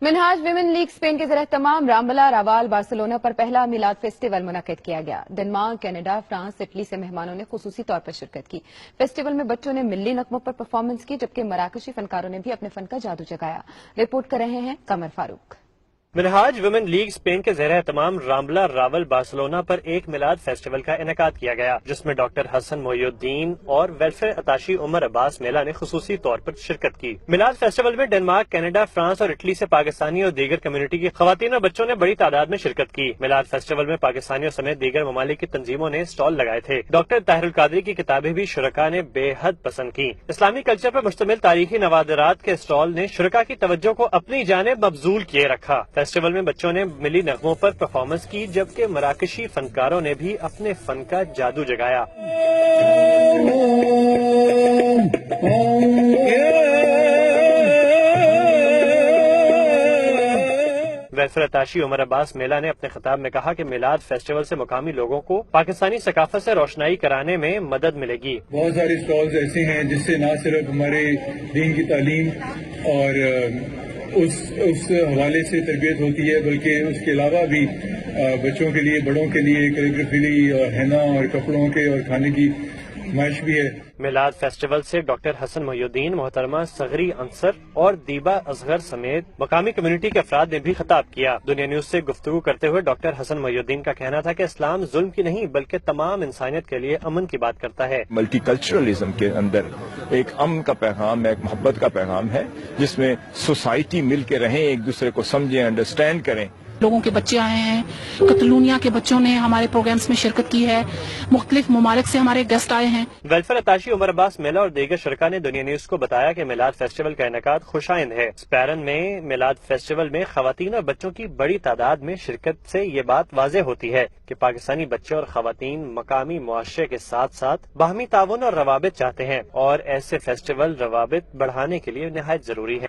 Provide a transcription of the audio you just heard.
منہاج women league Spain کے زیر اہتمام رامبلا راوال بارسلونا پر پہلا میلاد فیسٹیول منعقد کیا گیا۔ ڈنمارک، کینیڈا، فرانس، اٹلی سے مہمانوں نے خصوصی طور پر شرکت کی۔ فیسٹیول میں بچوں نے ملی نغموں پر پرفارمنس کی، جبکہ مراکشی فنکاروں نے بھی اپنے فن کا جادو جگایا۔ رپورٹ کر رہے ہیں قمر فاروق۔ منہاج ویمن لیگ اسپین کے زیر اہتمام رامبلا راول بارسلونا پر ایک میلاد فیسٹیول کا انعقاد کیا گیا، جس میں ڈاکٹر حسن محی الدین اور ویلفیئر اتاشی عمر عباس میلا نے خصوصی طور پر شرکت کی۔ میلاد فیسٹیول میں ڈنمارک، کینیڈا، فرانس اور اٹلی سے پاکستانی اور دیگر کمیونٹی کی خواتین اور بچوں نے بڑی تعداد میں شرکت کی۔ میلاد فیسٹیول میں پاکستانیوں سمیت دیگر ممالک کی تنظیموں نے اسٹال لگائے تھے۔ ڈاکٹر طاہر القادری کی کتابیں بھی شرکاء نے بے حد پسند کی۔ اسلامی کلچر پر مشتمل تاریخی نوادرات کے اسٹال نے شرکاء کی توجہ کو اپنی جانب مبذول کیے رکھا۔ فیسٹیول میں بچوں نے ملی نغموں پر پرفارمنس کی، جبکہ مراکشی فنکاروں نے بھی اپنے فن کا جادو جگایا۔ ویلفیئر اتاشی عمر عباس میلا نے اپنے خطاب میں کہا کہ میلاد فیسٹیول سے مقامی لوگوں کو پاکستانی ثقافت سے روشنائی کرانے میں مدد ملے گی۔ بہت سارے اسٹالز ایسے ہیں جس سے نہ صرف ہمارے دین کی تعلیم اور اس حوالے سے تربیت ہوتی ہے، بلکہ اس کے علاوہ بھی بچوں کے لیے، بڑوں کے لیے کیلیگرافی اور ہینا اور کپڑوں کے اور کھانے کی نمائش بھی ہے۔ میلاد فیسٹیول سے ڈاکٹر حسن محی الدین، محترمہ صغری انصر اور دیبا اصغر سمیت مقامی کمیونٹی کے افراد نے بھی خطاب کیا۔ دنیا نیوز سے گفتگو کرتے ہوئے ڈاکٹر حسن محی الدین کا کہنا تھا کہ اسلام ظلم کی نہیں بلکہ تمام انسانیت کے لیے امن کی بات کرتا ہے۔ ملٹی کلچرلزم کے اندر ایک امن کا پیغام ہے، ایک محبت کا پیغام ہے، جس میں سوسائٹی مل کے رہیں، ایک دوسرے کو سمجھیں، انڈرسٹینڈ کریں۔ لوگوں کے بچے آئے ہیں، کتلونیا کے بچوں نے ہمارے پروگرامز میں شرکت کی ہے، مختلف ممالک سے ہمارے گیسٹ آئے ہیں۔ ویلفیئر اتاشی عمر عباس میلا اور دیگر شرکاء نے دنیا نیوز کو بتایا کہ میلاد فیسٹیول کا انعقاد خوش آئند ہے۔ اسپیرن میں میلاد فیسٹیول میں خواتین اور بچوں کی بڑی تعداد میں شرکت سے یہ بات واضح ہوتی ہے کہ پاکستانی بچے اور خواتین مقامی معاشرے کے ساتھ ساتھ باہمی تعاون اور روابط چاہتے ہیں، اور ایسے فیسٹیول روابط بڑھانے کے لیے نہایت ضروری ہے۔